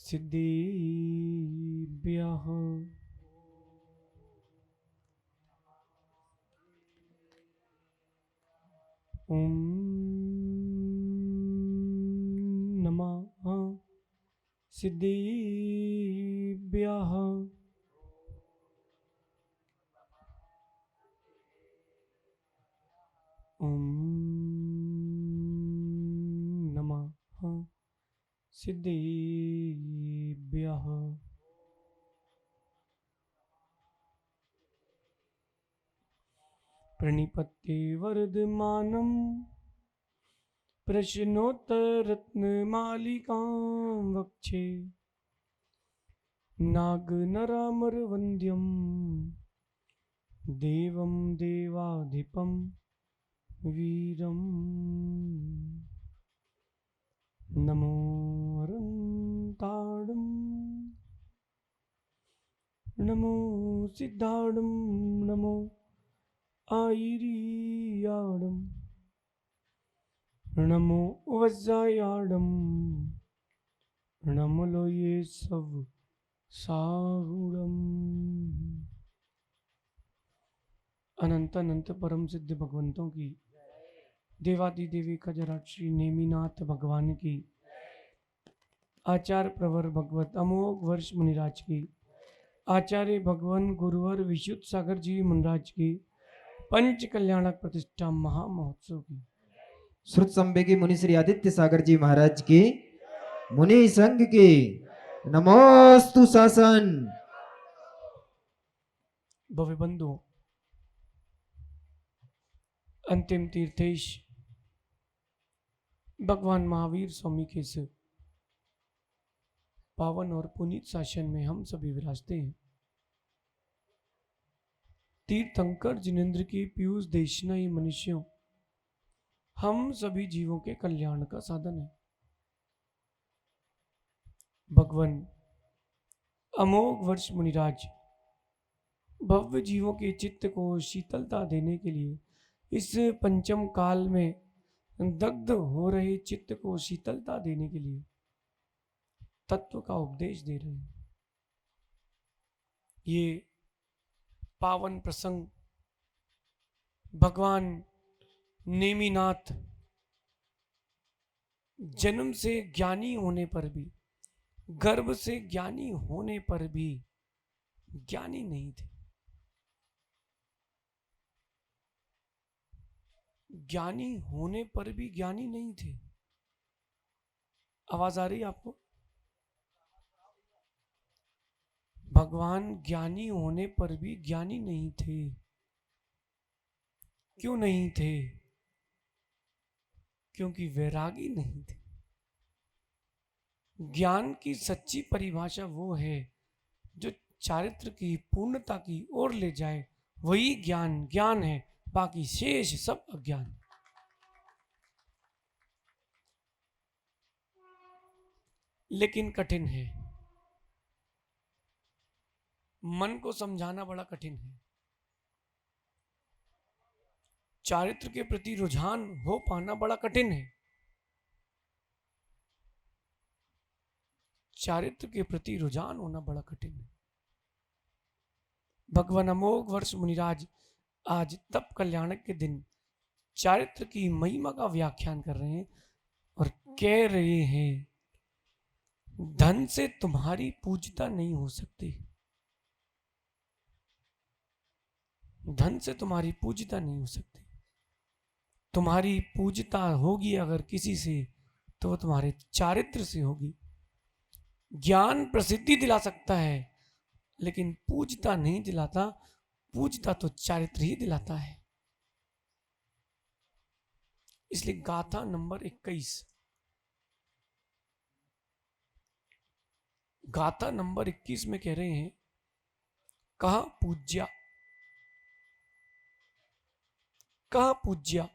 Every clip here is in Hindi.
सिद्धिभ्यः ॐ नमः सिद्धिभ्यः ॐ नमः सिद्धिभ्यः प्रणिपत्ये वर्धमानं प्रश्नोत्तररत्नमालिकां वक्षे नागनरामरवन्द्यं देवं देवाधिपं वीरम् नमो अरन्ताडं नमो सिद्धाडं नमो आयिरियाडं नमो वज्रायाडं नमो लोये सब साहुडम। अनंत अनंत परम सिद्ध भगवंतों की, देवादि देवी खजराट श्री नेमिनाथ भगवान की, आचार्य प्रवर भगवत अमोघ वर्ष मुनिराज की, आचार्य भगवान गुरुवर विशुद्ध सागर जी मुनिराज की पंच कल्याणक प्रतिष्ठा महामहोत्सव की, श्रुत संवेगी मुनि श्री आदित्य सागर जी महाराज की, मुनि संघ की नमोस्तु शासन। भव्य बंधु, अंतिम तीर्थेश भगवान महावीर स्वामी के इस पावन और पुनीत शासन में हम सभी विराजते हैं। तीर्थंकर जिनेन्द्र की पीयूष देशना ही मनुष्यों हम सभी जीवों के कल्याण का साधन है। भगवान अमोघ वर्ष मुनिराज भव्य जीवों के चित्त को शीतलता देने के लिए इस पंचम काल में दग्ध हो रहे चित्त को शीतलता देने के लिए तत्व का उपदेश दे रहे हैं। ये पावन प्रसंग भगवान नेमिनाथ जन्म से ज्ञानी होने पर भी, गर्भ से ज्ञानी होने पर भी ज्ञानी नहीं थे। ज्ञानी होने पर भी ज्ञानी नहीं थे। आवाज आ रही है आपको? भगवान ज्ञानी होने पर भी ज्ञानी नहीं थे। क्यों नहीं थे? क्योंकि वैरागी नहीं थे। ज्ञान की सच्ची परिभाषा वो है जो चारित्र की पूर्णता की ओर ले जाए, वही ज्ञान ज्ञान है, बाकी शेष सब अज्ञान। लेकिन कठिन है, मन को समझाना बड़ा कठिन है। चारित्र के प्रति रुझान हो पाना बड़ा कठिन है। चारित्र के प्रति रुझान होना बड़ा कठिन है। भगवान अमोघ वर्ष मुनिराज आज तप कल्याणक के दिन चारित्र की महिमा का व्याख्यान कर रहे हैं और कह रहे हैं, धन से तुम्हारी पूजता नहीं हो सकती। धन से तुम्हारी पूजता नहीं हो सकती। तुम्हारी पूजता होगी अगर किसी से, तो वो तुम्हारे चारित्र से होगी। ज्ञान प्रसिद्धि दिला सकता है, लेकिन पूजता नहीं दिलाता। पूजता तो चारित्र ही दिलाता है। इसलिए गाथा नंबर 21, गाथा नंबर 21 में कह रहे हैं, कहा पूज्या, कहा पूज्या।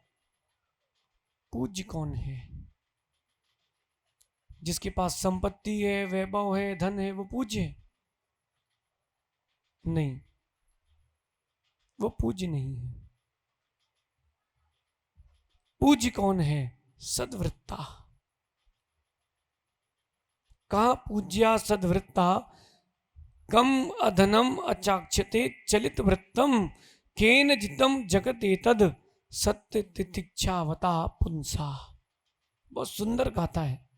पूज्य कौन है? जिसके पास संपत्ति है, वैभव है, धन है, वो पूज्य है? नहीं, वो पूज्य नहीं है। पूज्य कौन है? सद्वृत्ता। कहा पूज्या सद्वृत्ता कम अधनम अचाक्षते चलित वृत्तम केन जितम जगत एतद सत्य तितिक्षावता पुंसा। बहुत सुंदर गाथा है,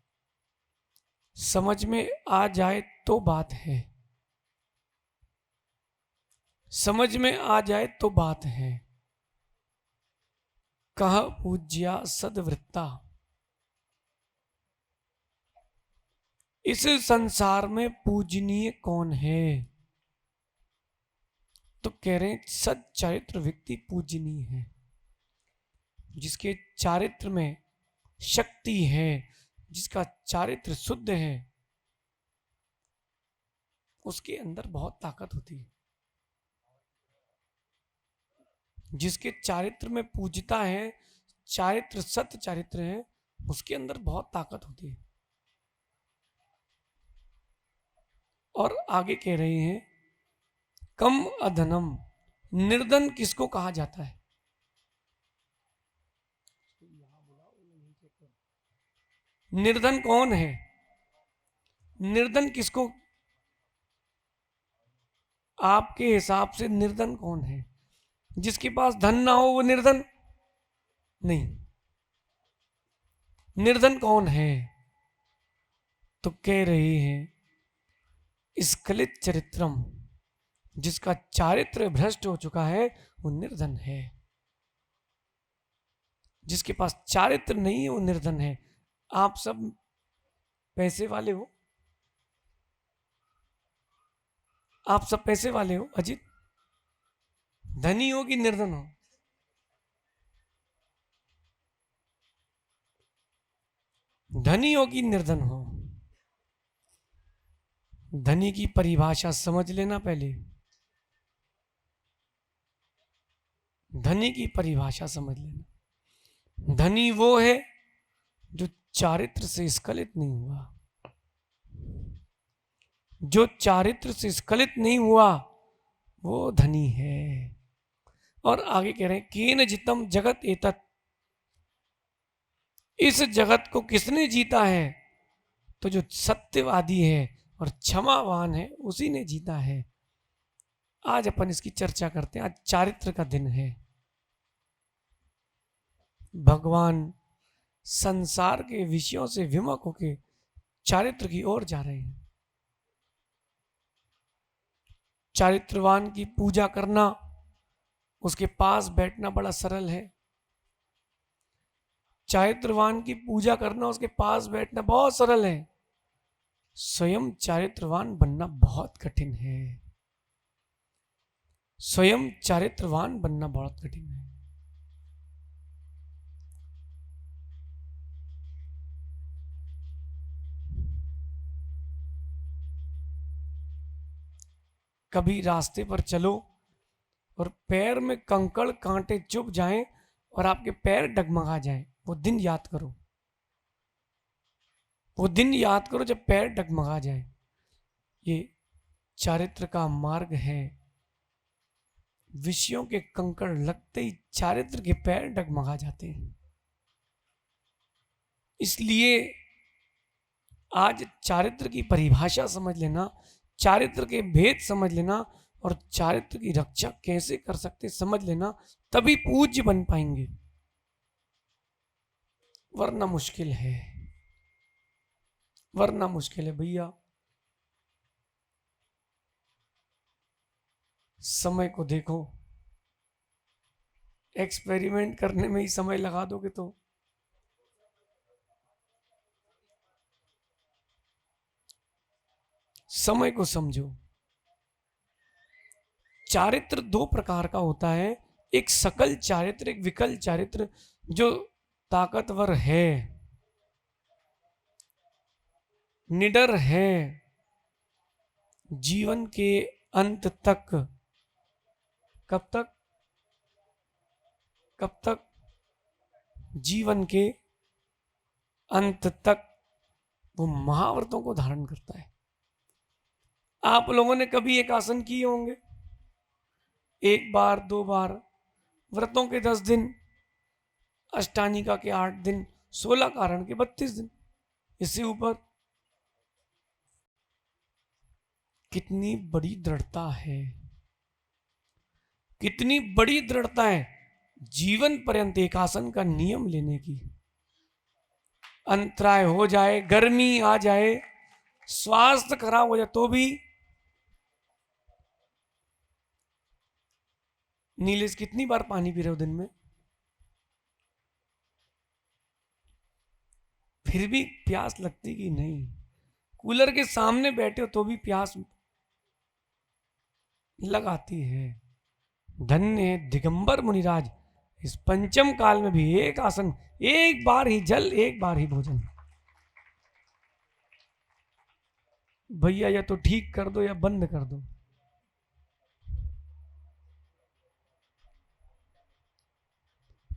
समझ में आ जाए तो बात है, समझ में आ जाए तो बात है। कह पूज्या सद्वृत्ता, इस संसार में पूजनीय कौन है? तो कह रहे हैं सच्चारित्र व्यक्ति पूजनीय है, जिसके चारित्र में शक्ति है, जिसका चारित्र शुद्ध है, उसके अंदर बहुत ताकत होती है। जिसके चारित्र में पूजता है, चारित्र सत्य चारित्र है, उसके अंदर बहुत ताकत होती है। और आगे कह रहे हैं कम अधनम, निर्धन किसको कहा जाता है? निर्धन कौन है? निर्धन किसको, आपके हिसाब से निर्धन कौन है? जिसके पास धन ना हो वो निर्धन नहीं। निर्धन कौन है? तो कह रहे हैं स्खलित चरित्रम, जिसका चारित्र भ्रष्ट हो चुका है वो निर्धन है। जिसके पास चारित्र नहीं है वो निर्धन है। आप सब पैसे वाले हो, आप सब पैसे वाले हो अजीत, धनी हो कि निर्धन हो? धनी हो कि निर्धन हो? धनी की परिभाषा समझ लेना पहले, धनी की परिभाषा समझ लेना। धनी वो है जो चारित्र से स्खलित नहीं हुआ, जो चारित्र से स्खलित नहीं हुआ वो धनी है। और आगे कह रहे हैं केन जितम जगत एतत्, इस जगत को किसने जीता है? तो जो सत्यवादी है और क्षमावान है उसी ने जीता है। आज अपन इसकी चर्चा करते हैं। आज चारित्र का दिन है। भगवान संसार के विषयों से विमुख होकर चारित्र की ओर जा रहे हैं। चारित्रवान की पूजा करना, उसके पास बैठना बड़ा सरल है। चारित्रवान की पूजा करना, उसके पास बैठना बहुत सरल है। स्वयं चारित्रवान बनना बहुत कठिन है। स्वयं चारित्रवान बनना बहुत कठिन है। कभी रास्ते पर चलो और पैर में कंकड़ कांटे चुभ जाएं और आपके पैर डगमगा जाएं, वो दिन याद करो। वो दिन याद करो जब पैर डगमगा जाए। ये चारित्र का मार्ग है। विषयों के कंकड़ लगते ही चारित्र के पैर डगमगा जाते हैं। इसलिए आज चारित्र की परिभाषा समझ लेना, चारित्र के भेद समझ लेना और चारित्र की रक्षा कैसे कर सकते समझ लेना, तभी पूज्य बन पाएंगे, वरना मुश्किल है। वरना मुश्किल है भैया। समय को देखो, एक्सपेरिमेंट करने में ही समय लगा दोगे तो समय को समझो। चारित्र दो प्रकार का होता है, एक सकल चारित्र, एक विकल चारित्र। जो ताकतवर है, निडर है, जीवन के अंत तक, कब तक? कब तक? जीवन के अंत तक वो महाव्रतों को धारण करता है। आप लोगों ने कभी एक आसन किए होंगे, एक बार, दो बार। व्रतों के 10 दिन, अष्टानिका के 8 दिन, 16 कारण के 32 दिन, इससे ऊपर कितनी बड़ी दृढ़ता है, कितनी बड़ी दृढ़ता है जीवन पर्यंत एक आसन का नियम लेने की। अंतराय हो जाए, गर्मी आ जाए, स्वास्थ्य खराब हो जाए, तो भी नीलेश कितनी बार पानी पी रहे हो दिन में? फिर भी प्यास लगती कि नहीं? कूलर के सामने बैठे हो तो भी प्यास लगाती है। धन्य है दिगंबर मुनिराज, इस पंचम काल में भी एक आसन, एक बार ही जल, एक बार ही भोजन। भैया या तो ठीक कर दो या बंद कर दो।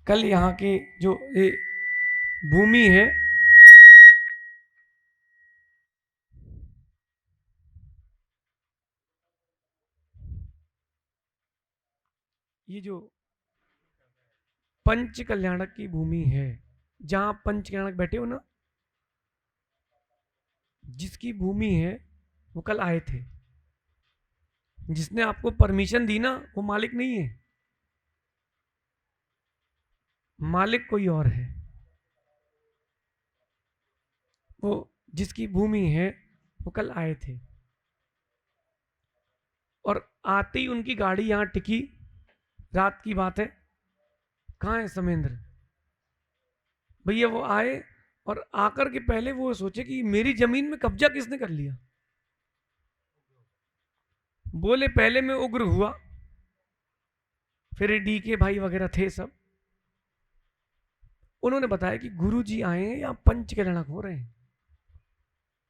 कल यहाँ की जो भूमि है, ये जो पंच कल्याणक की भूमि है, जहां पंच कल्याणक बैठे हो ना, जिसकी भूमि है वो कल आए थे। जिसने आपको परमिशन दी ना, वो मालिक नहीं है, मालिक कोई और है। वो जिसकी भूमि है वो कल आए थे, और आते ही उनकी गाड़ी यहां टिकी। रात की बात है। कहाँ है समेंद्र भैया? वो आए और आकर के पहले वो सोचे कि मेरी जमीन में कब्जा किसने कर लिया। बोले पहले मैं उग्र हुआ, फिर डी के भाई वगैरह थे सब, उन्होंने बताया कि गुरुजी आए हैं, यहाँ पंच कल्याणक हो रहे हैं।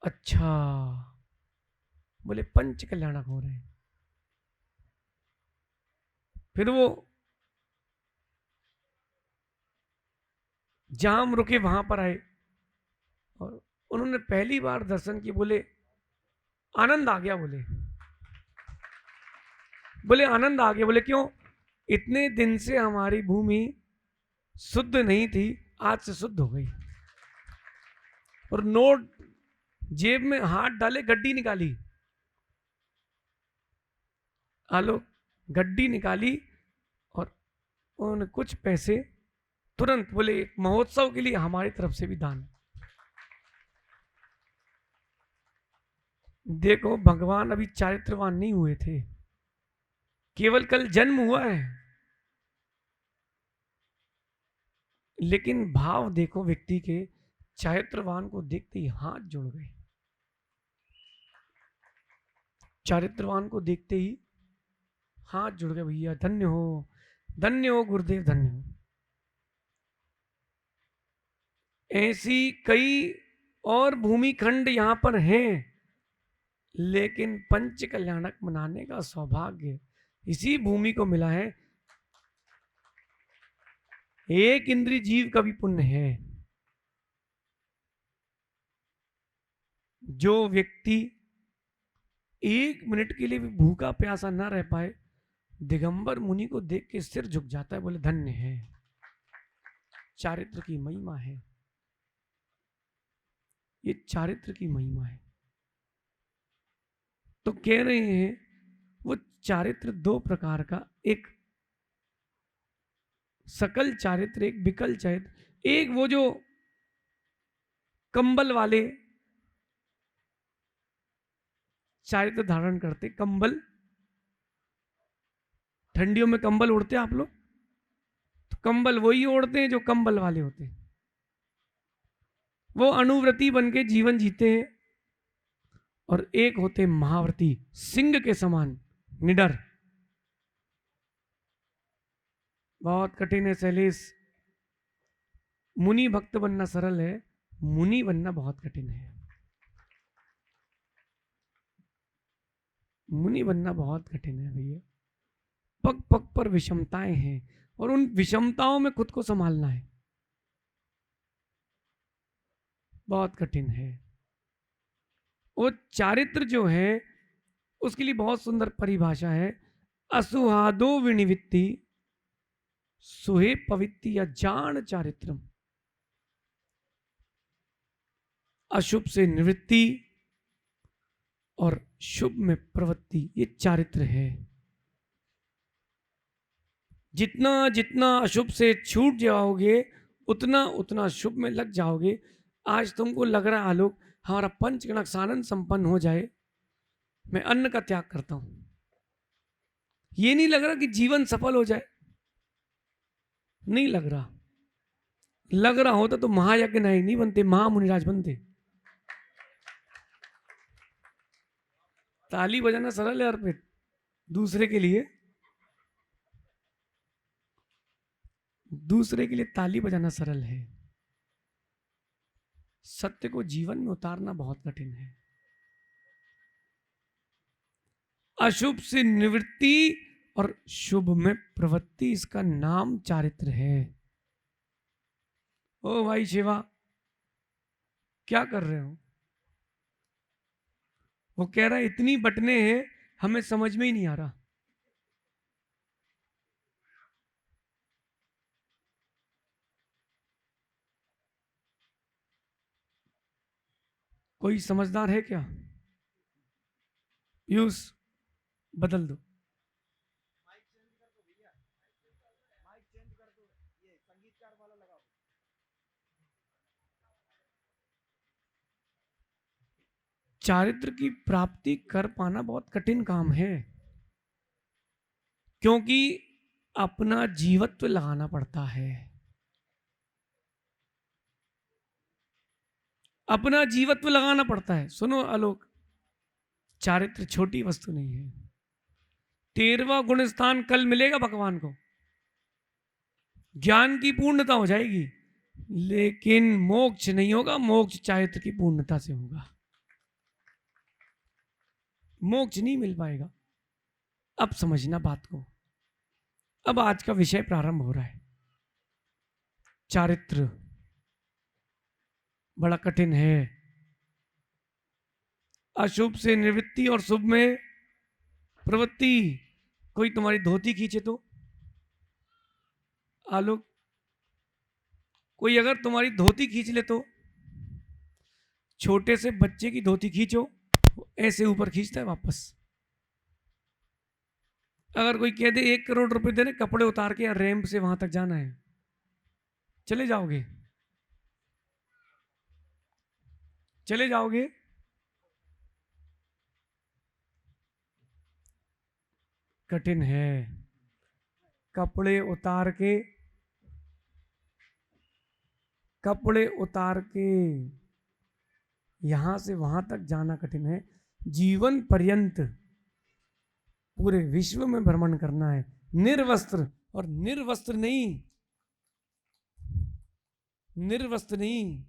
अच्छा, बोले पंच कल्याणक हो रहे हैं। फिर वो जाम रुके वहां पर आए और उन्होंने पहली बार दर्शन किए। बोले आनंद आ गया। बोले आनंद आ गया। बोले क्यों? इतने दिन से हमारी भूमि शुद्ध नहीं थी, आज से शुद्ध हो गई। और नोट जेब में हाथ डाले, गड्डी निकाली, आलो गड्डी निकाली, और उन्होंने कुछ पैसे तुरंत बोले महोत्सव के लिए हमारी तरफ से भी दान। देखो भगवान अभी चारित्रवान नहीं हुए थे, केवल कल जन्म हुआ है, लेकिन भाव देखो व्यक्ति के, चारित्रवान को देखते ही हाथ जुड़ गए। चारित्रवान को देखते ही हाथ जुड़ गए। भैया धन्य हो गुरुदेव, धन्य हो। ऐसी कई और भूमि खंड यहां पर हैं, लेकिन पंच कल्याणक मनाने का सौभाग्य इसी भूमि को मिला है। एक इंद्रिय जीव का भी पुण्य है। जो व्यक्ति एक मिनट के लिए भी भूखा प्यासा ना रह पाए, दिगंबर मुनि को देख के सिर झुक जाता है, बोले धन्य है। चारित्र की महिमा है, ये चारित्र की महिमा है। तो कह रहे हैं वो चारित्र दो प्रकार का, एक सकल चारित्र, एक विकल चारित्र। एक वो जो कंबल वाले चारित्र धारण करते, कंबल, ठंडियों में कंबल ओढ़ते आप लोग, तो कंबल वही ओढ़ते हैं जो कंबल वाले होते हैं। वो अनुव्रती बन के जीवन जीते हैं। और एक होते महाव्रती, सिंह के समान निडर। बहुत कठिन है शैलेश, मुनि भक्त बनना सरल है, मुनि बनना बहुत कठिन है। मुनि बनना बहुत कठिन है भैया। पग पग पर विषमताएं हैं, और उन विषमताओं में खुद को संभालना है, बहुत कठिन है। वो चारित्र जो है उसके लिए बहुत सुंदर परिभाषा है। असुहादो विनिवित्ति सुहे पवित्ति या जान चारित्रम। अशुभ से निवृत्ति और शुभ में प्रवृत्ति, ये चारित्र है। जितना जितना अशुभ से छूट जाओगे उतना उतना शुभ में लग जाओगे। आज तुमको लग रहा है आलोक हमारा पंचगणक सानंद संपन्न हो जाए, मैं अन्न का त्याग करता हूं, ये नहीं लग रहा कि जीवन सफल हो जाए, नहीं लग रहा। लग रहा होता तो महायज्ञ नहीं बनते, महामुनिराज बनते। ताली बजाना सरल है अर्पित, दूसरे के लिए, दूसरे के लिए ताली बजाना सरल है, सत्य को जीवन में उतारना बहुत कठिन है। अशुभ से निवृत्ति और शुभ में प्रवृत्ति, इसका नाम चारित्र है। ओ भाई शिवा, क्या कर रहे हो? वो कह रहा है इतनी बटने हैं हमें समझ में ही नहीं आ रहा। कोई समझदार है क्या? पीयूष बदल दो। चारित्र की प्राप्ति कर पाना बहुत कठिन काम है, क्योंकि अपना जीवत्व लगाना पड़ता है। अपना जीवत्व लगाना पड़ता है। सुनो आलोक, चारित्र छोटी वस्तु नहीं है। 13वां गुण स्थान कल मिलेगा भगवान को, ज्ञान की पूर्णता हो जाएगी, लेकिन मोक्ष नहीं होगा। मोक्ष चारित्र की पूर्णता से होगा, मोक्ष नहीं मिल पाएगा। अब समझना बात को। अब आज का विषय प्रारंभ हो रहा है। चारित्र बड़ा कठिन है। अशुभ से निवृत्ति और शुभ में प्रवृत्ति। कोई तुम्हारी धोती खींचे तो आलोक, कोई अगर तुम्हारी धोती खींच ले तो, छोटे से बच्चे की धोती खींचो ऐसे ऊपर खींचता है वापस। अगर कोई कह दे 1 करोड़ रुपए देने कपड़े उतार के या रैंप से वहां तक जाना है, चले जाओगे? चले जाओगे? कठिन है। कपड़े उतार के, कपड़े उतार के यहां से वहां तक जाना कठिन है। जीवन पर्यंत पूरे विश्व में भ्रमण करना है, निर्वस्त्र। और निर्वस्त्र नहीं, निर्वस्त्र नहीं,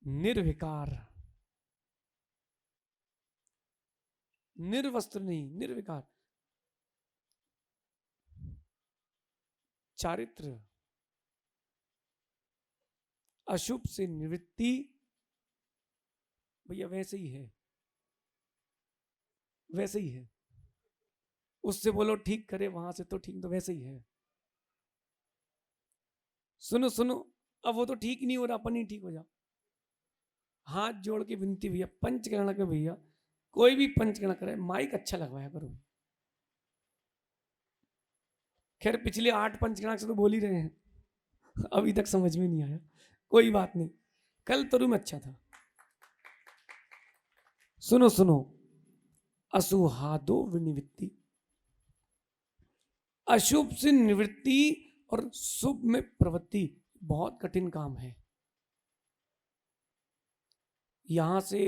निर्विकार। निर्वस्त्र नहीं, निर्विकार। चारित्र, अशुभ से निवृत्ति, भैया वैसे ही है, वैसे ही है। उससे बोलो ठीक करे वहां से तो ठीक, तो वैसे ही है। सुनो सुनो, अब वो तो ठीक नहीं हो रहा, अपन ही ठीक हो जाओ। हाथ जोड़ के विनती भैया, पंचकर्ण के भैया, कोई भी पंचकर्ण करे, माइक अच्छा लगवाया करो। खैर पिछले 8 पंचकर्ण से तो बोल ही रहे हैं, अभी तक समझ में नहीं आया, कोई बात नहीं, कल तरुण अच्छा था। सुनो सुनो, असुहादो विनिवृत्ति, अशुभ से निवृत्ति और शुभ में प्रवृत्ति बहुत कठिन काम है। यहां से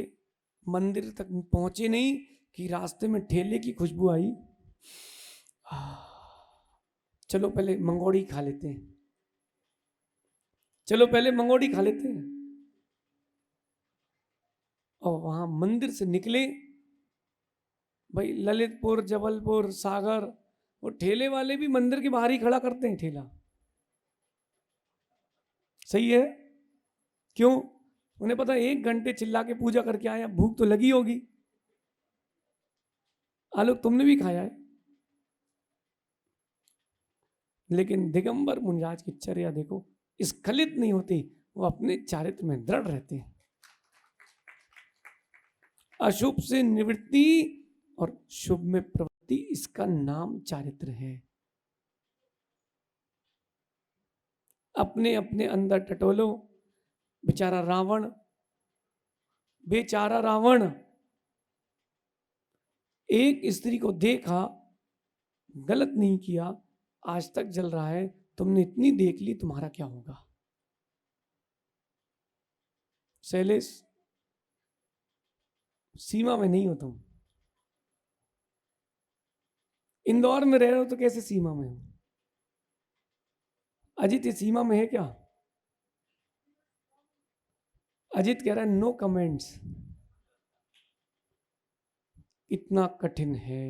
मंदिर तक पहुंचे नहीं कि रास्ते में ठेले की खुशबू आई, चलो पहले मंगोड़ी खा लेते हैं, चलो पहले मंगोड़ी खा लेते हैं। और वहां मंदिर से निकले भाई, ललितपुर, जबलपुर, सागर, वो ठेले वाले भी मंदिर के बाहर ही खड़ा करते हैं ठेला। सही है? क्यों? उन्हें पता 1 घंटे चिल्ला के पूजा करके आया, भूख तो लगी होगी। आलोक तुमने भी खाया है, लेकिन दिगंबर मुनिराज की चर्या देखो, स्खलित नहीं होती, वो अपने चारित्र में दृढ़ रहते हैं। अशुभ से निवृत्ति और शुभ में प्रवृत्ति, इसका नाम चारित्र है। अपने अपने अंदर टटोलो। बेचारा रावण, बेचारा रावण एक स्त्री को देखा, गलत नहीं किया, आज तक जल रहा है। तुमने इतनी देख ली, तुम्हारा क्या होगा? शैलेश, सीमा में नहीं हो तुम। इंदौर में रह रहे हो तो कैसे सीमा में हो? अजित ये सीमा में है क्या? अजित कह रहा है नो कमेंट्स। इतना कठिन है।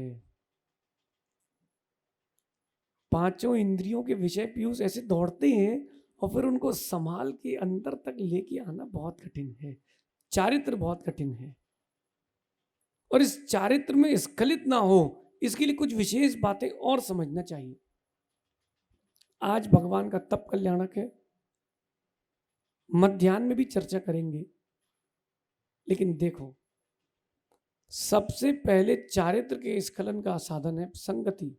पांचों इंद्रियों के विषय पीयूष ऐसे दौड़ते हैं और फिर उनको संभाल के अंदर तक लेके आना बहुत कठिन है। चारित्र बहुत कठिन है। और इस चारित्र में स्खलित ना हो, इसके लिए कुछ विशेष बातें और समझना चाहिए। आज भगवान का तप कल्याणक है, मध्याह्न में भी चर्चा करेंगे। लेकिन देखो, सबसे पहले चारित्र के स्खलन का साधन है संगति।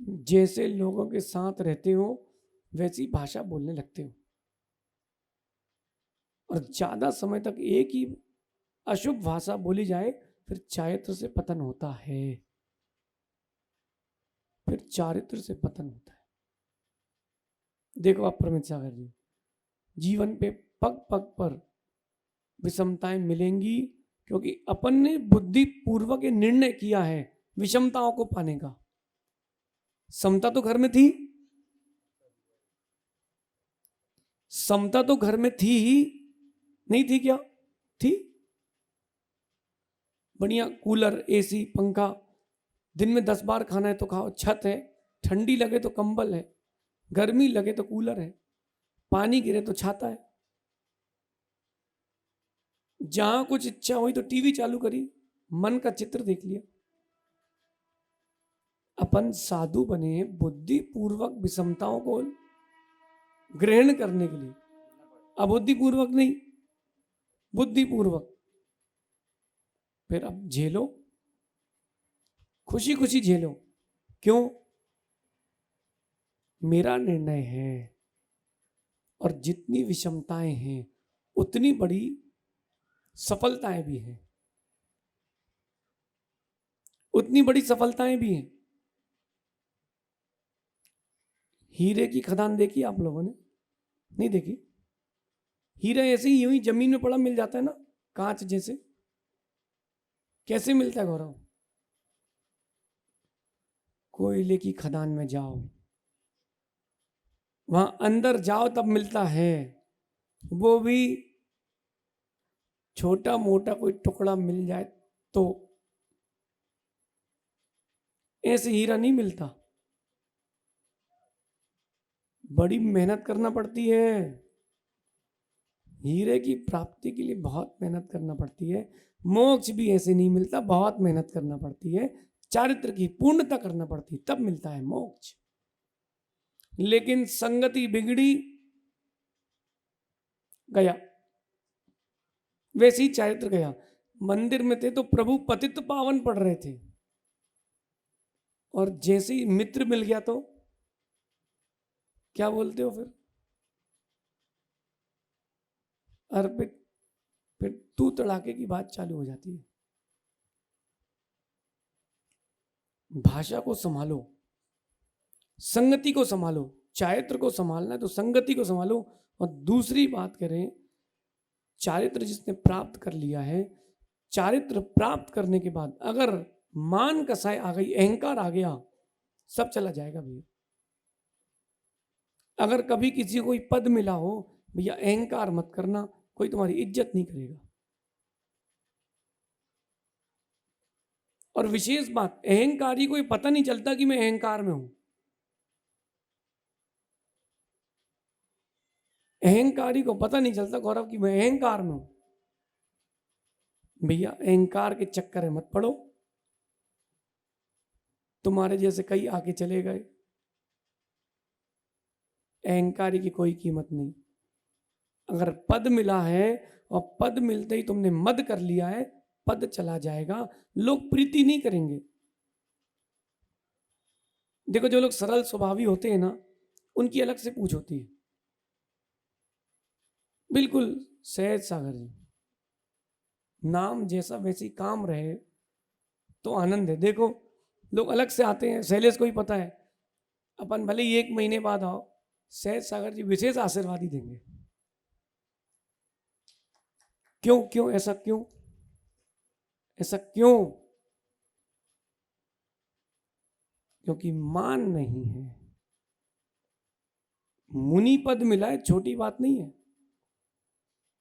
जैसे लोगों के साथ रहते हो वैसी भाषा बोलने लगते हो, और ज्यादा समय तक एक ही अशुभ भाषा बोली जाए, फिर चारित्र से पतन होता है। फिर चारित्र से पतन होता है। देखो आप प्रमित सागर जी, जीवन पे पग पग पर विषमताएं मिलेंगी, क्योंकि अपन ने बुद्धि पूर्वक निर्णय किया है विषमताओं को पाने का। समता तो घर में थी, समता तो घर में थी ही नहीं थी क्या? थी। बढ़िया कूलर, एसी, पंखा, दिन में 10 बार खाना है तो खाओ, छत है, ठंडी लगे तो कंबल है, गर्मी लगे तो कूलर है, पानी गिरे तो छाता है। जहां कुछ इच्छा हुई तो टीवी चालू करी, मन का चित्र देख लिया। अपन साधु बने बुद्धि पूर्वक विषमताओं को ग्रहण करने के लिए, अबुद्धि पूर्वक नहीं, बुद्धि पूर्वक। फिर अब झेलो, खुशी खुशी झेलो। क्यों? मेरा निर्णय है। और जितनी विषमताएं हैं उतनी बड़ी सफलताएं भी हैं, उतनी बड़ी सफलताएं भी हैं। हीरे की खदान देखी आप लोगों ने? नहीं देखी? हीरा ऐसे ही यूं ही जमीन में पड़ा मिल जाता है ना, कांच जैसे। कैसे मिलता है गौरव? कोयले की खदान में जाओ, वहां अंदर जाओ तब मिलता है। वो भी छोटा मोटा कोई टुकड़ा मिल जाए तो, ऐसे हीरा नहीं मिलता। बड़ी मेहनत करना पड़ती है। हीरे की प्राप्ति के लिए बहुत मेहनत करना पड़ती है। मोक्ष भी ऐसे नहीं मिलता, बहुत मेहनत करना पड़ती है। चारित्र की पूर्णता करना पड़ती है, तब मिलता है मोक्ष। लेकिन संगति बिगड़ी, गया, वैसे ही चारित्र गया। मंदिर में थे तो प्रभु पतित पावन पढ़ रहे थे, और जैसे ही मित्र मिल गया तो क्या बोलते हो फिर? अर्पित। फिर तू तड़ाके की बात चालू हो जाती है। भाषा को संभालो, संगति को संभालो। चारित्र को संभालना है तो संगति को संभालो। और दूसरी बात करें, चारित्र जिसने प्राप्त कर लिया है, चारित्र प्राप्त करने के बाद अगर मान कसाई आ गई, अहंकार आ गया, सब चला जाएगा भैया। अगर कभी किसी को कोई पद मिला हो, भैया अहंकार मत करना, कोई तुम्हारी इज्जत नहीं करेगा। और विशेष बात, अहंकारी को पता नहीं चलता कि मैं अहंकार में हूं। अहंकारी को पता नहीं चलता गौरव कि मैं अहंकार में हूं। भैया अहंकार के चक्कर में मत पड़ो। तुम्हारे जैसे कई आके चले गए, अहंकारी की कोई कीमत नहीं। अगर पद मिला है और पद मिलते ही तुमने मद कर लिया है, पद चला जाएगा, लोग प्रीति नहीं करेंगे। देखो जो लोग सरल स्वभावी होते हैं ना, उनकी अलग से पूछ होती है। बिल्कुल सहज सागर जी, नाम जैसा वैसी काम रहे तो आनंद है। देखो लोग अलग से आते हैं, शैलेश को ही पता है, अपन भले ही 1 महीने बाद आओ, सहज सागर जी विशेष आशीर्वाद ही देंगे। क्यों क्यों ऐसा क्यों, ऐसा क्यों? क्योंकि मान नहीं है। मुनि पद मिला है, छोटी बात नहीं है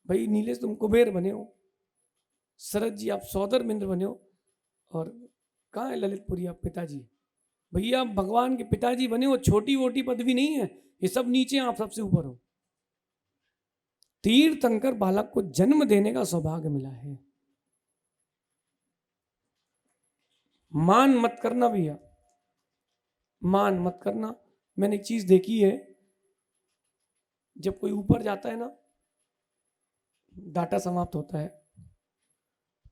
भाई। नीलेश तुम कुबेर बने हो, शरद जी आप सौदर मिंद्र बने हो, और कहाँ है ललितपुरी आप पिताजी? भैया आप भगवान के पिताजी बने हो, छोटी वोटी पदवी नहीं है, ये सब नीचे, आप सबसे ऊपर हो। तीर्थंकर बालक को जन्म देने का सौभाग्य मिला है। मान मत करना भैया, मान मत करना। मैंने एक चीज देखी है, जब कोई ऊपर जाता है ना, डाटा समाप्त होता है,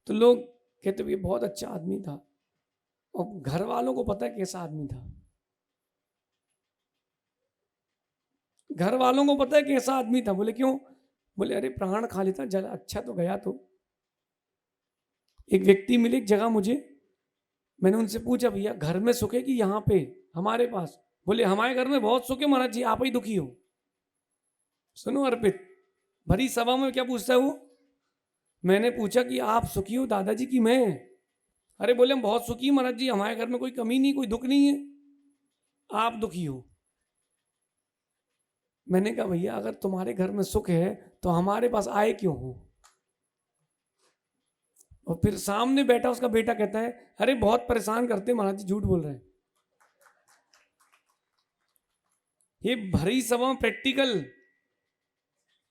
तो लोग कहते ये बहुत अच्छा आदमी था, और घर वालों को पता है कैसा आदमी था। घर वालों को पता है कैसा आदमी था। बोले क्यों? बोले अरे प्राण खा लेता, जल अच्छा तो गया। तो एक व्यक्ति मिले एक जगह मुझे, मैंने उनसे पूछा भैया घर में सुख है कि यहाँ पे हमारे पास? बोले हमारे घर में बहुत सुख है महाराज जी, आप ही दुखी हो। सुनो अर्पित, भरी सभा में क्या पूछता है वो? मैंने पूछा कि आप सुखी हो दादाजी की मैं? अरे बोले हम बहुत सुखी महाराज जी, हमारे घर में कोई कमी नहीं, कोई दुख नहीं है, आप दुखी हो। मैंने कहा भैया अगर तुम्हारे घर में सुख है तो हमारे पास आए क्यों हो? और फिर सामने बैठा उसका बेटा कहता है अरे बहुत परेशान करते महाराज जी, झूठ बोल रहे हैं। ये भरी सभा में प्रैक्टिकल।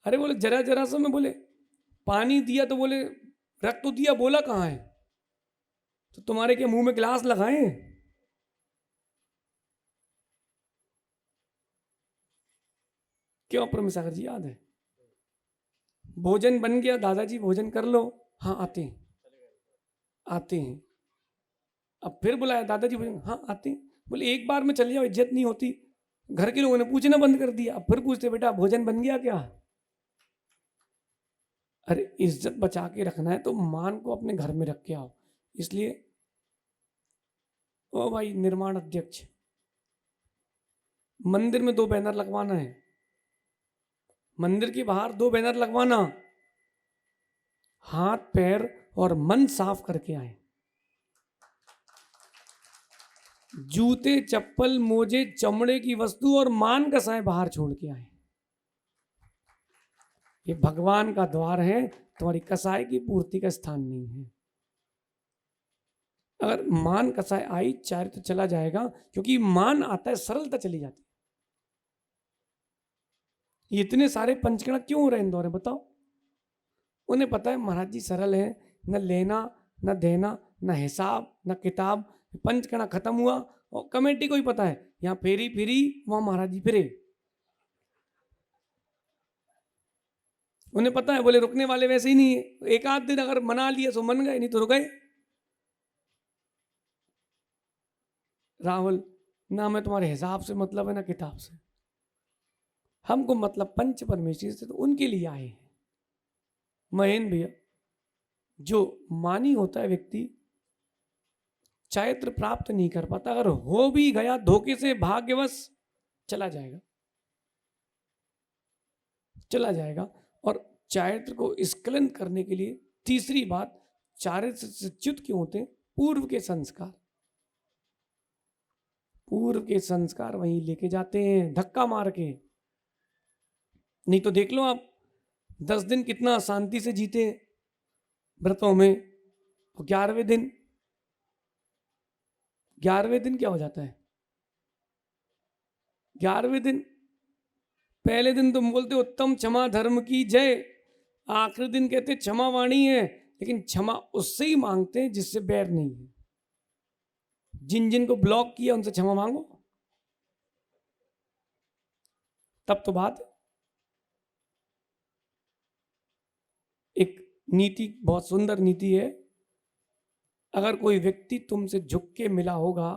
अरे बोले जरा जरा सा मैं बोले पानी दिया, तो बोले रख तो दिया, बोला कहाँ है? तो तुम्हारे क्या मुंह में गिलास लगाए? क्यों प्रमेश सागर जी याद है? भोजन बन गया, दादाजी भोजन कर लो। हाँ आते हैं, आते हैं। अब फिर बुलाया दादाजी भोजन, हाँ आते हैं। बोले एक बार में चले जाओ, इज्जत नहीं होती। घर के लोगों ने पूछना बंद कर दिया। अब फिर पूछते बेटा भोजन बन गया क्या? अरे इज्जत बचा के रखना है तो मान को अपने घर में रख के आओ। इसलिए ओ भाई निर्माण अध्यक्ष, मंदिर में 2 बैनर लगवाना है, मंदिर के बाहर 2 बैनर लगवाना, हाथ पैर और मन साफ करके आए। जूते चप्पल मोजे चमड़े की वस्तु और मान कसाए बाहर छोड़ के आए। ये भगवान का द्वार है, तुम्हारी कसाई की पूर्ति का स्थान नहीं है। अगर मान कसाई आई चारित्र चला जाएगा, क्योंकि मान आता है सरलता चली जाती है। ये इतने सारे पंचकणा क्यों हो रहे हैं इंदौर में बताओ? उन्हें पता है महाराज जी सरल है, न लेना न देना न हिसाब न किताब। पंचकणा खत्म हुआ और कमेटी को ही पता है यहाँ फेरी फिरी वहां महाराज जी फिरे। उन्हें पता है बोले रुकने वाले वैसे ही नहीं है, एक आध दिन अगर मना लिया तो मन गए, नहीं तो रुक गए। राहुल ना हमें तुम्हारे हिसाब से मतलब है ना किताब से, हमको मतलब पंच परमेश्वर से, तो उनके लिए आए हैं। महेंद्र भैया, जो मानी होता है व्यक्ति चारित्र प्राप्त नहीं कर पाता, अगर हो भी गया धोखे से भाग्यवश चला जाएगा, चला जाएगा। और चारित्र को स्खलन करने के लिए तीसरी बात, चारित्र से च्युत क्यों होते? पूर्व के संस्कार, पूर्व के संस्कार वहीं लेके जाते हैं धक्का मार के। नहीं तो देख लो आप 10 दिन कितना शांति से जीते व्रतों में, तो 11वें दिन, 11वें दिन क्या हो जाता है? 11वें दिन, पहले दिन तुम बोलते उत्तम क्षमा धर्म की जय, आखिरी दिन कहते क्षमा वाणी है, लेकिन क्षमा उससे ही मांगते हैं जिससे बैर नहीं है। जिन जिन को ब्लॉक किया उनसे क्षमा मांगो, तब तो बात। नीति बहुत सुंदर नीति है। अगर कोई व्यक्ति तुमसे झुक के मिला होगा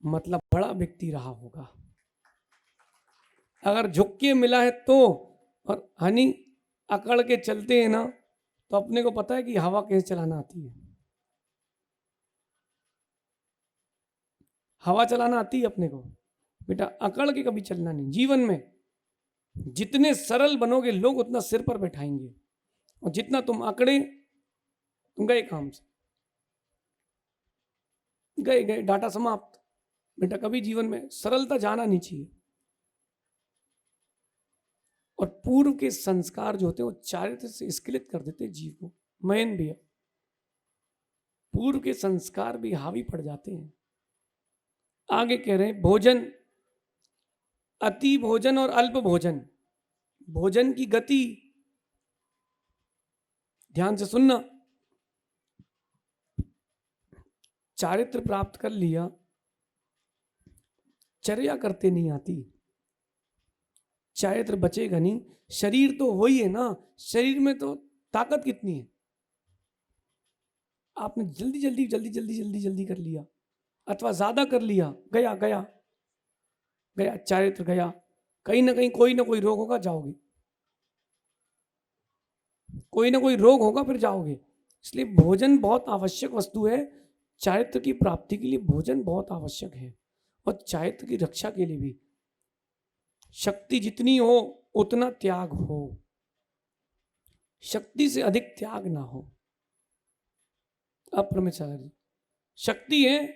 मतलब बड़ा व्यक्ति रहा होगा। अगर झुक के मिला है तो, और हनी अकड़ के चलते हैं ना, तो अपने को पता है कि हवा कैसे चलाना आती है। हवा चलाना आती है अपने को बेटा, अकड़ के कभी चलना नहीं। जीवन में जितने सरल बनोगे लोग उतना सिर पर बैठाएंगे, और जितना तुम अकड़े तुम गए काम से, गए गए डाटा समाप्त। बेटा कभी जीवन में सरलता जाना नहीं चाहिए। और पूर्व के संस्कार जो होते हैं वो चारित्र से स्खलित कर देते हैं जीव को। मयन भैया, पूर्व के संस्कार भी हावी पड़ जाते हैं। आगे कह रहे हैं भोजन, अति भोजन और अल्प भोजन, भोजन की गति ध्यान से सुनना। चारित्र प्राप्त कर लिया, चर्या करते नहीं आती, चारित्र बचेगा नहीं। शरीर तो वही है ना, शरीर में तो ताकत कितनी है। आपने जल्दी जल्दी जल्दी जल्दी जल्दी जल्दी कर लिया अथवा ज्यादा कर लिया, गया गया गया, चारित्र गया। कहीं ना कहीं कोई ना कोई रोग होगा, जाओगे, कोई ना कोई रोग होगा फिर जाओगे। इसलिए भोजन बहुत आवश्यक वस्तु है। चारित्र की प्राप्ति के लिए भोजन बहुत आवश्यक है, और चारित्र की रक्षा के लिए भी। शक्ति जितनी हो उतना त्याग हो, शक्ति से अधिक त्याग ना हो। अब परमेश्वर जी, शक्ति है,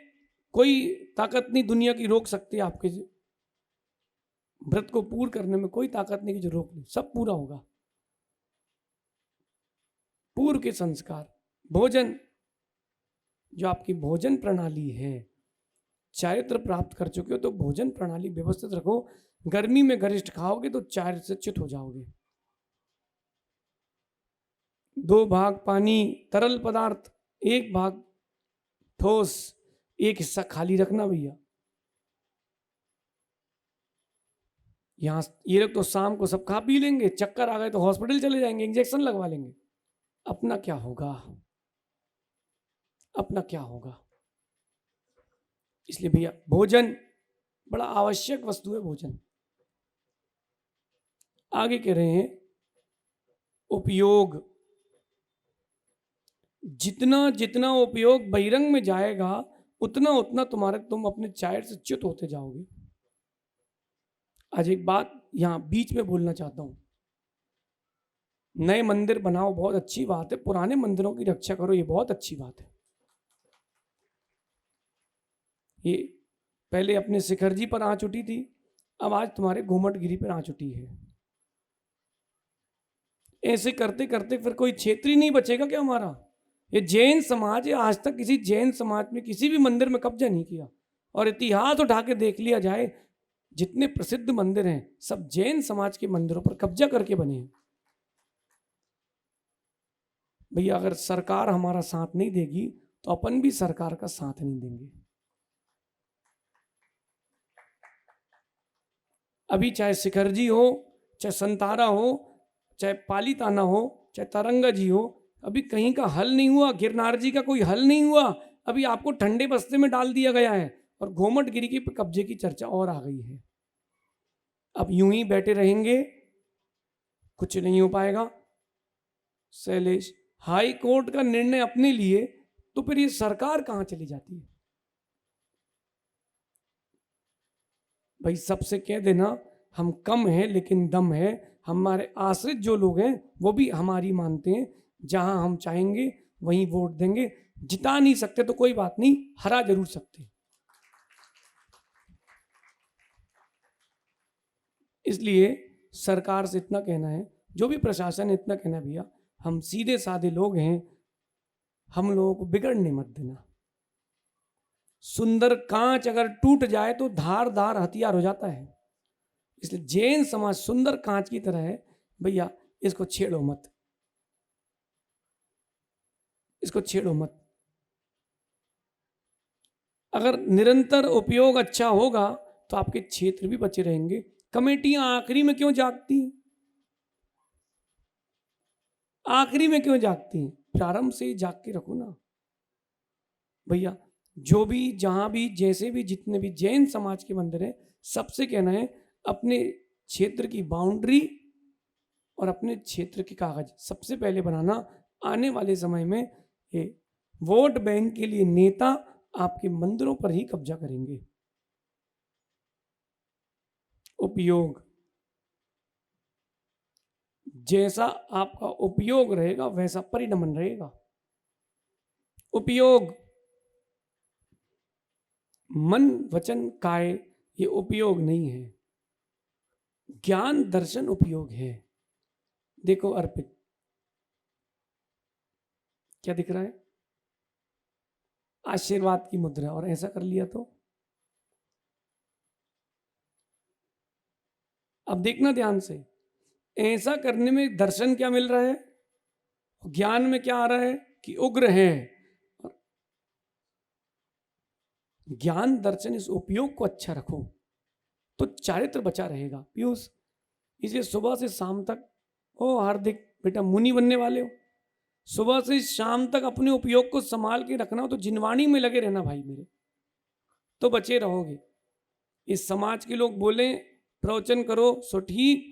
कोई ताकत नहीं दुनिया की रोक सकती है आपके व्रत को पूर्ण करने में। कोई ताकत नहीं कि जो रोक नहीं, सब पूरा होगा। पूर्व के संस्कार, भोजन, जो आपकी भोजन प्रणाली है, चारित्र प्राप्त कर चुके हो तो भोजन प्रणाली व्यवस्थित रखो। गर्मी में गरिष्ठ खाओगे तो चारित्र से च्युत हो जाओगे। 2 भाग पानी तरल पदार्थ, 1 भाग ठोस, 1 हिस्सा खाली रखना भैया। यहां ये लोग तो शाम को सब खा पी लेंगे, चक्कर आ गए तो हॉस्पिटल चले जाएंगे, इंजेक्शन लगवा लेंगे। अपना क्या होगा, अपना क्या होगा। इसलिए भैया भोजन बड़ा आवश्यक वस्तु है, भोजन। आगे कह रहे हैं उपयोग, जितना जितना उपयोग बहिरंग में जाएगा उतना उतना तुम अपने चारित्र से च्युत होते जाओगे। आज एक बात यहां बीच में बोलना चाहता हूं। नए मंदिर बनाओ, बहुत अच्छी बात है, पुराने मंदिरों की रक्षा करो, ये बहुत अच्छी बात है। ये पहले अपने शिखर जी पर आंच उठी थी, अब आज तुम्हारे घूमटगिरी पर आंच उठी है। ऐसे करते करते फिर कोई क्षेत्र ही नहीं बचेगा क्या हमारा। ये जैन समाज है, आज तक किसी जैन समाज में किसी भी मंदिर में कब्जा नहीं किया। और इतिहास उठा के देख लिया जाए, जितने प्रसिद्ध मंदिर हैं सब जैन समाज के मंदिरों पर कब्जा करके बने हैं। भैया अगर सरकार हमारा साथ नहीं देगी तो अपन भी सरकार का साथ नहीं देंगे। अभी चाहे शिखर जी हो, चाहे संतारा हो, चाहे पालीताना हो, चाहे तरंगा जी हो, अभी कहीं का हल नहीं हुआ। गिरनार जी का कोई हल नहीं हुआ। अभी आपको ठंडे बस्ते में डाल दिया गया है और घोमटगिरी के कब्जे की चर्चा और आ गई है। अब यूं ही बैठे रहेंगे, कुछ नहीं हो पाएगा। शैलेश, हाई कोर्ट का निर्णय अपने लिए तो फिर ये सरकार कहां चली जाती है। भाई सबसे कह देना हम कम हैं लेकिन दम है। हमारे आश्रित जो लोग हैं वो भी हमारी मानते हैं, जहां हम चाहेंगे वहीं वोट देंगे। जिता नहीं सकते तो कोई बात नहीं, हरा जरूर सकते। इसलिए सरकार से इतना कहना है, जो भी प्रशासन है इतना कहना है, भैया हम सीधे साधे लोग हैं, हम लोगों को बिगड़ने मत देना। सुंदर कांच अगर टूट जाए तो धारदार हथियार हो जाता है। इसलिए जैन समाज सुंदर कांच की तरह है, भैया इसको छेड़ो मत, इसको छेड़ो मत। अगर निरंतर उपयोग अच्छा होगा तो आपके क्षेत्र भी बचे रहेंगे। कमेटियां आखिरी में क्यों जागती हैं? आखिरी में क्यों जागते हैं? प्रारंभ से ही जाग के रखो ना भैया। जो भी, जहां भी, जैसे भी, जितने भी जैन समाज के मंदिर हैं, सबसे कहना है अपने क्षेत्र की बाउंड्री और अपने क्षेत्र के कागज सबसे पहले बनाना। आने वाले समय में ये वोट बैंक के लिए नेता आपके मंदिरों पर ही कब्जा करेंगे। उपयोग, जैसा आपका उपयोग रहेगा वैसा परिणमन रहेगा। उपयोग, मन वचन काय, ये उपयोग नहीं है। ज्ञान दर्शन उपयोग है। देखो अर्पित, क्या दिख रहा है? आशीर्वाद की मुद्रा, और ऐसा कर लिया तो अब देखना ध्यान से, ऐसा करने में दर्शन क्या मिल रहा है, ज्ञान में क्या आ रहा है कि उग्र है। ज्ञान दर्शन, इस उपयोग को अच्छा रखो तो चारित्र बचा रहेगा। पीयूष, इसलिए सुबह से शाम तक, ओ हार्दिक बेटा मुनि बनने वाले हो, सुबह से शाम तक अपने उपयोग को संभाल के रखना हो तो जिनवाणी में लगे रहना भाई मेरे, तो बचे रहोगे। इस समाज के लोग बोले प्रवचन करो सो ठीक,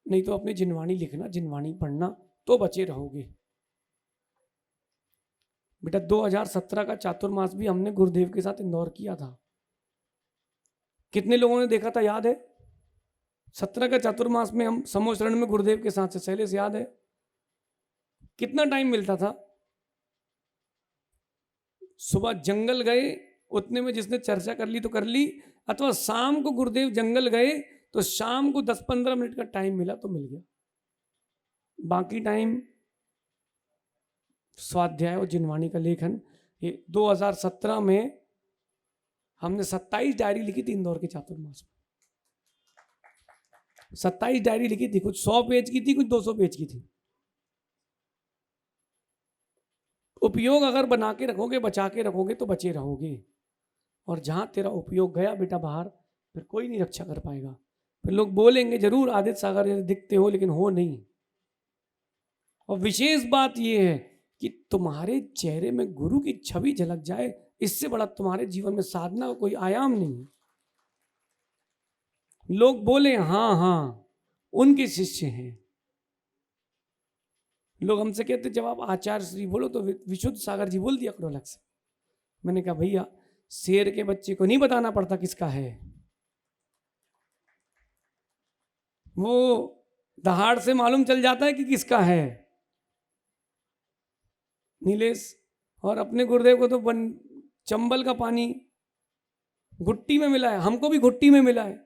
नहीं तो अपनी जिनवाणी लिखना, जिनवाणी पढ़ना, तो बचे रहोगे। बेटा 2017 का चातुर्मास भी हमने गुरुदेव के साथ इंदौर किया था। कितने लोगों ने देखा था याद है? 17 का चातुर्मास में हम समोशरण में गुरुदेव के साथ से, शैलेश याद है? कितना टाइम मिलता था? सुबह जंगल गए, उतने में जिसने चर्चा कर ली तो कर ली, अथवा शाम को गुरुदेव जंगल गए तो शाम को 10-15 मिनट का टाइम मिला तो मिल गया। बाकी टाइम स्वाध्याय और जिनवाणी का लेखन। ये 2017 में हमने 27 डायरी लिखी थी इंदौर के चातुर्मास में। 27 डायरी लिखी थी, कुछ 100 पेज की थी, कुछ 200 पेज की थी। उपयोग अगर बना के रखोगे, बचा के रखोगे तो बचे रहोगे। और जहां तेरा उपयोग गया बेटा बाहर, फिर कोई नहीं रक्षा कर पाएगा। फिर लोग बोलेंगे जरूर आदित्य सागर जैसे दिखते हो, लेकिन हो नहीं। और विशेष बात यह है कि तुम्हारे चेहरे में गुरु की छवि झलक जाए, इससे बड़ा तुम्हारे जीवन में साधना का कोई आयाम नहीं है। लोग बोले हाँ हाँ उनके शिष्य हैं। लोग हमसे कहते जब आप आचार्य श्री बोलो तो विशुद्ध सागर जी बोल दिया करो अलग से। मैंने कहा भैया शेर के बच्चे को नहीं बताना पड़ता किसका है, वो दहाड़ से मालूम चल जाता है कि किसका है। नीलेश, और अपने गुरुदेव को तो चंबल का पानी घुट्टी में मिला है, हमको भी घुट्टी में मिला है,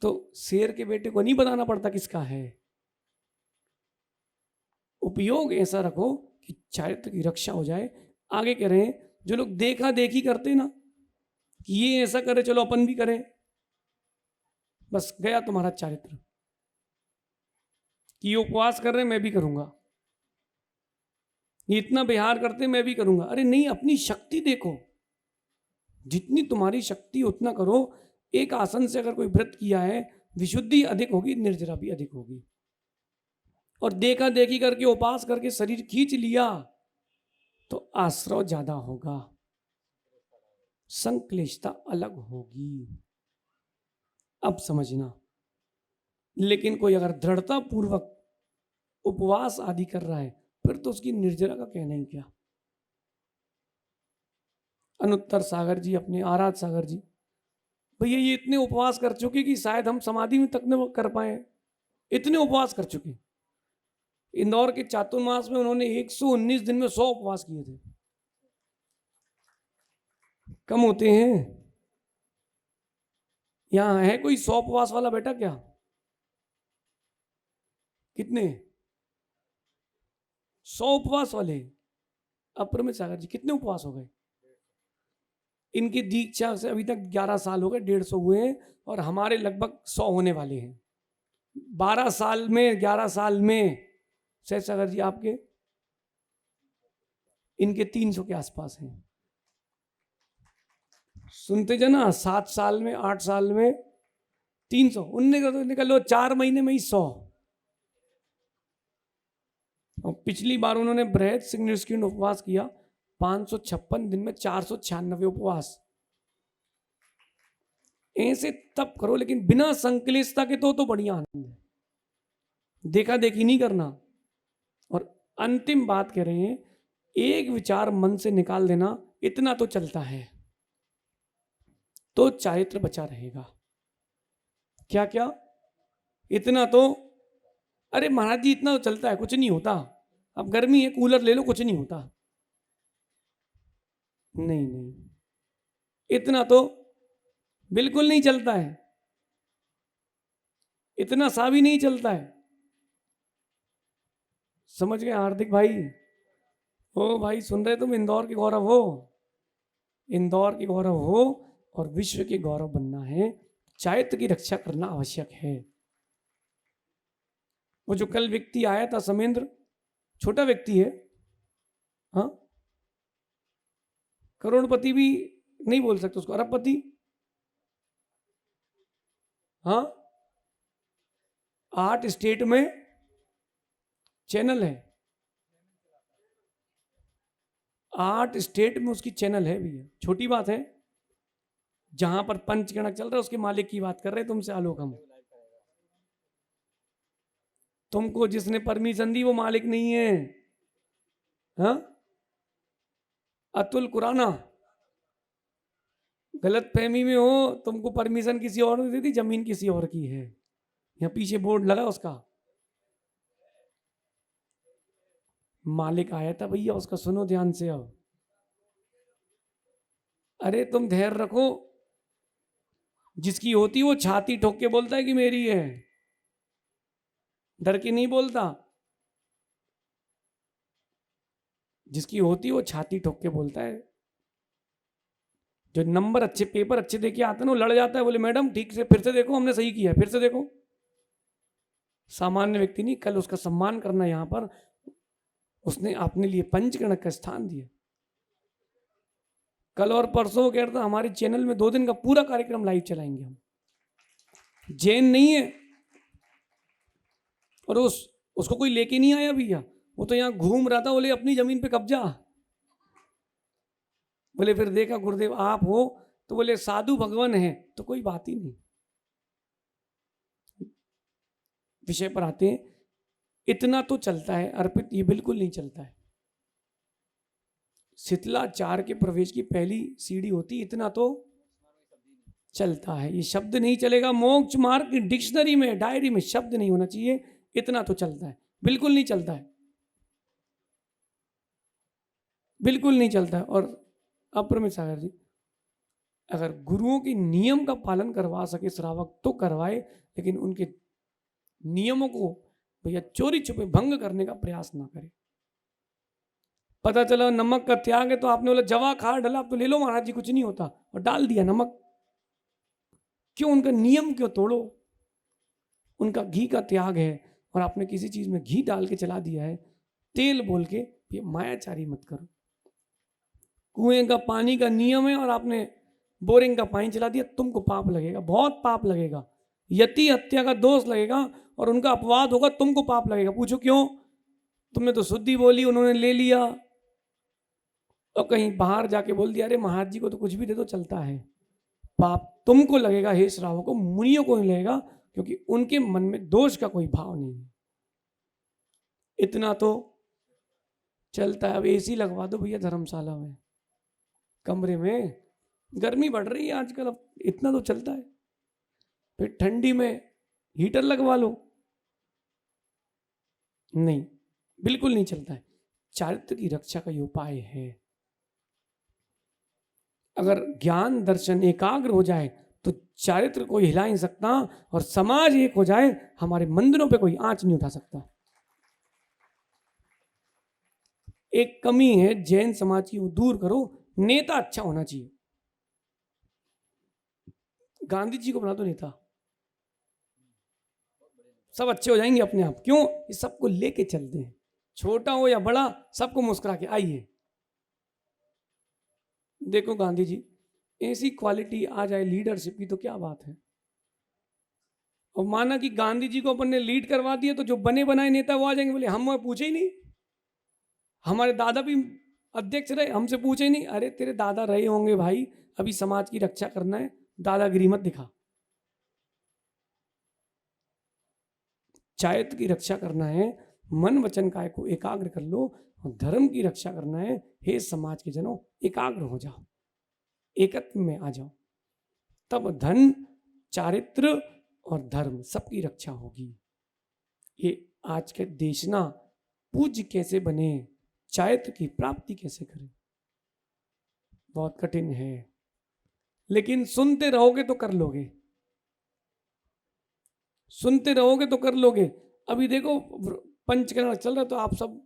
तो शेर के बेटे को नहीं बताना पड़ता किसका है। उपयोग ऐसा रखो कि चारित्र की रक्षा हो जाए। आगे कह रहे हैं जो लोग देखा देखी करते ना कि ये ऐसा करे चलो अपन भी करें, बस गया तुम्हारा चारित्र। कि ये उपवास कर रहे मैं भी करूंगा, ये इतना बिहार करते मैं भी करूंगा। अरे नहीं, अपनी शक्ति देखो, जितनी तुम्हारी शक्ति उतना करो। एक आसन से अगर कोई व्रत किया है, विशुद्धि अधिक होगी, निर्जरा भी अधिक होगी। और देखा देखी करके उपास करके शरीर खींच लिया तो आश्रव ज्यादा होगा, संक्लिष्टता अलग होगी। अब समझना। लेकिन कोई अगर दृढ़ता पूर्वक उपवास आदि कर रहा है, फिर तो उसकी निर्जरा का कहना ही क्या। अनुत्तर सागर जी, अपने आराध सागर जी, भैया ये इतने उपवास कर चुके कि शायद हम समाधि में तक न कर पाए, इतने उपवास कर चुके। इंदौर के चातुर्मास में उन्होंने 119 दिन में 100 उपवास किए थे। कम होते हैं? यहां है कोई 100 उपवास वाला बेटा क्या? कितने? 100 उपवास वाले। अप्रमित सागर जी कितने उपवास हो गए? इनकी दीक्षा से अभी तक 11 साल हो गए, 150 हुए हैं, और हमारे लगभग 100 होने वाले हैं। 12 साल में, 11 साल में। सैद सागर जी आपके, इनके 300 के आसपास हैं। सुनते जाना, 7 साल में, 8 साल में 300, उनने का तो निकलो 4 महीने में ही 100। और पिछली बार उन्होंने बृहद सिग्निफिकेंट उपवास किया, 556 दिन में 496 उपवास। ऐसे तप करो लेकिन बिना संकलेशता के, तो बढ़िया आनंद है, देखा देखी नहीं करना। और अंतिम बात कह रहे हैं, एक विचार मन से निकाल देना, इतना तो चलता है, तो चारित्र बचा रहेगा। क्या क्या? इतना तो, अरे महाराज जी इतना तो चलता है, कुछ नहीं होता, अब गर्मी है कूलर ले लो, कुछ नहीं होता। नहीं नहीं, इतना तो बिल्कुल नहीं चलता है, इतना सा भी नहीं चलता है। समझ गए हार्दिक भाई? ओ भाई सुन रहे तुम? इंदौर के गौरव हो, इंदौर के गौरव हो और विश्व के गौरव बनना है, चारित्र की रक्षा करना आवश्यक है। वो जो कल व्यक्ति आया था समेंद्र, छोटा व्यक्ति है, हाँ, करोड़पति भी नहीं बोल सकते उसको, अरबपति, हाँ, 8 स्टेट में चैनल है, 8 स्टेट में उसकी चैनल है भैया, छोटी बात है। जहां पर पंचगणक चल रहा है उसके मालिक की बात कर रहे हैं तुमसे आलोक हम। तुमको जिसने परमिशन दी वो मालिक नहीं है, हाँ? अतुल कुराना, गलत फहमी में हो, तुमको परमिशन किसी और ने दी थी, जमीन किसी और की है, यहाँ पीछे बोर्ड लगा उसका। मालिक आया था भैया उसका, सुनो ध्यान से अब। अरे तुम धैर्य रखो, जिसकी होती वो छाती ठोक के बोलता है कि मेरी है, डर के नहीं बोलता। जिसकी होती वो छाती ठोक के बोलता है। जो नंबर अच्छे, पेपर अच्छे देके आता है ना, वो लड़ जाता है, बोले मैडम ठीक से फिर से देखो, हमने सही किया है, फिर से देखो। सामान्य व्यक्ति नहीं, कल उसका सम्मान करना यहां पर, उसने अपने लिए पंचगणक का स्थान दिया। कल और परसों कह रहा था हमारे चैनल में 2 दिन का पूरा कार्यक्रम लाइव चलाएंगे हम, जैन नहीं है, और उसको कोई लेके नहीं आया भैया, वो तो यहाँ घूम रहा था, बोले अपनी जमीन पे कब्जा। बोले फिर देखा गुरुदेव आप हो, तो बोले साधु भगवान है, तो कोई बात ही नहीं। विषय पर आते हैं, इतना तो चलता है अर्पित, ये बिल्कुल नहीं चलता है। शीतलाचार के प्रवेश की पहली सीढ़ी होती, इतना तो चलता है, ये शब्द नहीं चलेगा। मोक्ष मार्ग की डिक्शनरी में, डायरी में शब्द नहीं होना चाहिए, इतना तो चलता है, बिल्कुल नहीं चलता है, बिल्कुल नहीं चलता है। और अप्रमित सागर जी, अगर गुरुओं के नियम का पालन करवा सके श्रावक तो करवाए, लेकिन उनके नियमों को भैया चोरी छुपे भंग करने का प्रयास ना करे। पता चला नमक का त्याग है, तो आपने बोला जवा खा डाला, आप तो ले लो महाराज जी कुछ नहीं होता, और डाल दिया नमक। क्यों? उनका नियम क्यों तोड़ो? उनका घी का त्याग है और आपने किसी चीज में घी डाल के चला दिया है, तेल बोल के, ये मायाचारी मत करो। कुएं का पानी का नियम है और आपने बोरिंग का पानी चला दिया, तुमको पाप लगेगा, बहुत पाप लगेगा, यति हत्या का दोष लगेगा और उनका अपवाद होगा, तुमको पाप लगेगा। पूछो क्यों? तुमने तो शुद्धि बोली, उन्होंने ले लिया, और कहीं बाहर जाके बोल दिया अरे महाराज जी को तो कुछ भी दे दो चलता है, पाप तुमको लगेगा। हे श्रावकों को, मुनियों को नहीं लगेगा, क्योंकि उनके मन में दोष का कोई भाव नहीं है। इतना तो चलता है। अब एसी लगवा दो भैया धर्मशाला में, कमरे में, गर्मी बढ़ रही है आजकल, अब इतना तो चलता है। फिर ठंडी में हीटर लगवा लो, नहीं, बिल्कुल नहीं चलता है। चारित्र की रक्षा का ये उपाय है। अगर ज्ञान दर्शन एकाग्र हो जाए तो चारित्र कोई हिला नहीं सकता, और समाज एक हो जाए, हमारे मंदिरों पे कोई आंच नहीं उठा सकता। एक कमी है जैन समाज की, वो दूर करो, नेता अच्छा होना चाहिए। गांधी जी को बना दो नेता, सब अच्छे हो जाएंगे अपने आप। क्यों? ये सबको लेके चलते हैं, छोटा हो या बड़ा, सबको मुस्कुरा के आइए। देखो गांधी जी, ऐसी क्वालिटी आ जाए लीडरशिप की तो क्या बात है। और माना कि गांधी जी को अपन ने लीड करवा दिया, तो जो बने बनाए नेता वो आ जाएंगे, बोले हम पूछे ही नहीं, हमारे दादा भी अध्यक्ष रहे, हमसे पूछे ही नहीं। अरे तेरे दादा रहे होंगे भाई, अभी समाज की रक्षा करना है, दादागिरी मत दिखा। चारित्र की रक्षा करना है, मन वचन काय को एकाग्र कर लो, और धर्म की रक्षा करना है। हे समाज के जनों, एकाग्र हो जाओ, एकत्व में आ जाओ, तब धन, चारित्र और धर्म सबकी रक्षा होगी। ये आज के देशना पूज्य कैसे बने, चारित्र की प्राप्ति कैसे करें, बहुत कठिन है, लेकिन सुनते रहोगे तो कर लोगे, सुनते रहोगे तो कर लोगे। अभी देखो पंचकर्म चल रहा, तो आप सब,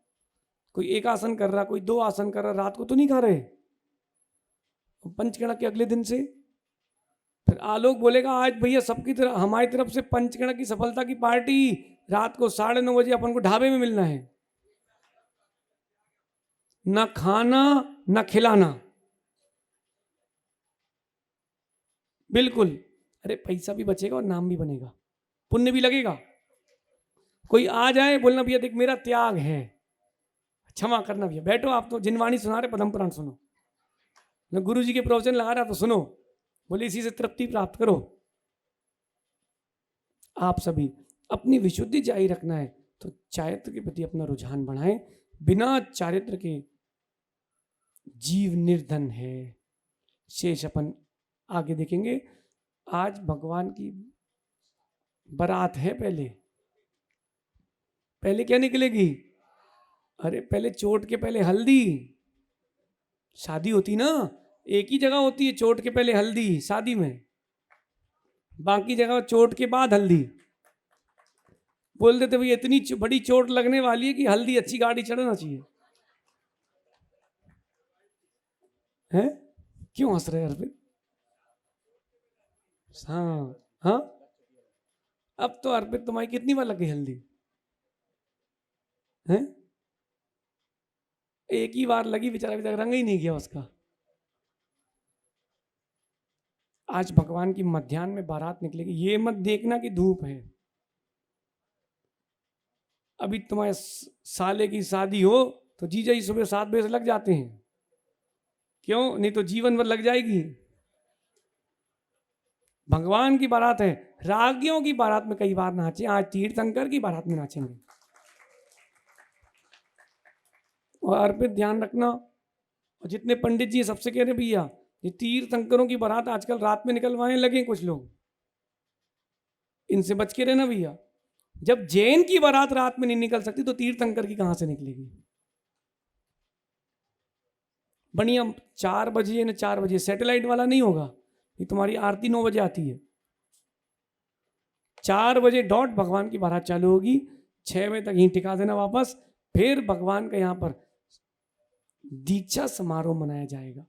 कोई एक आसन कर रहा, कोई 2 आसन कर रहा, रात को तो नहीं खा रहे। पंचकर्म के अगले दिन से फिर आलोक बोलेगा आज भैया सबकी तरफ, हमारी तरफ से पंचकर्म की सफलता की पार्टी, रात को 9:30 बजे अपन को ढाबे में मिलना है, ना खाना ना खिलाना, बिल्कुल। अरे पैसा भी बचेगा और नाम भी बनेगा, पुण्य भी लगेगा। कोई आ जाए बोलना भैया देख मेरा त्याग है, क्षमा करना भैया, बैठो आप तो जिनवाणी सुना रहे, पद्म पुराण सुनो, न गुरु जी के प्रवचन लगा रहा तो सुनो, बोले इसी से तृप्ति प्राप्त करो। आप सभी अपनी विशुद्धि जारी रखना है तो चारित्र के प्रति अपना रुझान बढ़ाएं। बिना चारित्र के जीव निर्धन है। शेष अपन आगे देखेंगे। आज भगवान की बारात है। पहले क्या निकलेगी? अरे पहले चोट के पहले हल्दी, शादी होती ना एक ही जगह होती है, चोट के पहले हल्दी शादी में, बाकी जगह चोट के बाद हल्दी। बोल देते भैया इतनी बड़ी चोट लगने वाली है कि हल्दी अच्छी गाड़ी चढ़ना चाहिए। हैं? क्यों हंस रहे अर्पित? हाँ हाँ, अब तो अर्पित तुम्हारी कितनी बार लग गई हल्दी? हैं? एक ही बार लगी, बेचारा अभी तक रंग ही नहीं गया उसका। आज भगवान की मध्याह्न में बारात निकलेगी, ये मत देखना कि धूप है। अभी तुम्हारे साले की शादी हो तो जीजा जी सुबह 7 बजे से लग जाते हैं, क्यों? नहीं तो जीवन भर लग जाएगी। भगवान की बारात है, रागियों की बारात में कई बार नाचे, आज तीर्थंकर की बारात में नाचेंगे। और अर्पित ध्यान रखना, और जितने पंडित जी सबसे कह रहे भैया ये तीर्थंकरों की बारात आजकल रात में निकलवाने लगे कुछ लोग, इनसे बच के रहना भैया। जब जैन की बारात रात में नहीं निकल सकती तो तीर्थंकर की कहां से निकलेगी? बढ़िया 4 बजे न 4 बजे, सैटेलाइट वाला नहीं होगा, ये तुम्हारी आरती 9 बजे आती है, 4 बजे डॉट भगवान की बारात चालू होगी, 6 बजे तक यहीं टिका देना वापस। फिर भगवान का यहां पर दीक्षा समारोह मनाया जाएगा।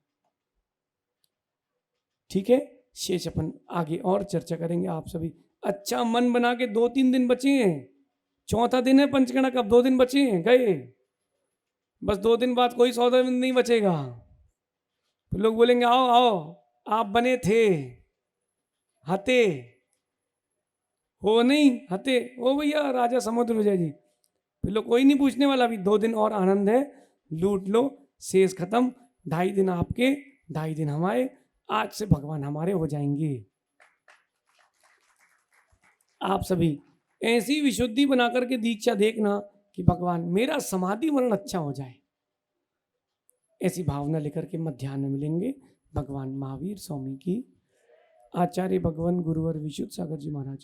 ठीक है, शेष अपन आगे और चर्चा करेंगे। आप सभी अच्छा मन बना के, 2-3 दिन बचे हैं, 4था दिन है पंचकर्म का, 2 दिन बचे हैं, गए बस। 2 दिन बाद कोई 14 दिन नहीं बचेगा, तो लोग बोलेंगे आओ आओ आप बने थे हते हो, नहीं हते ओ भैया राजा समुद्र विजय जी। फिर लोग कोई नहीं पूछने वाला। अभी 2 दिन और आनंद है, लूट लो, शेष खत्म। 2.5 दिन आपके, 2.5 दिन हमारे। आज से भगवान हमारे हो जाएंगे। आप सभी ऐसी विशुद्धि बना करके दीक्षा देखना कि भगवान मेरा समाधि मरण अच्छा हो जाए, ऐसी भावना लेकर के मध्याह्न में मिलेंगे। भगवान महावीर स्वामी की, आचार्य भगवान गुरुवर विशुद्ध सागर जी महाराज।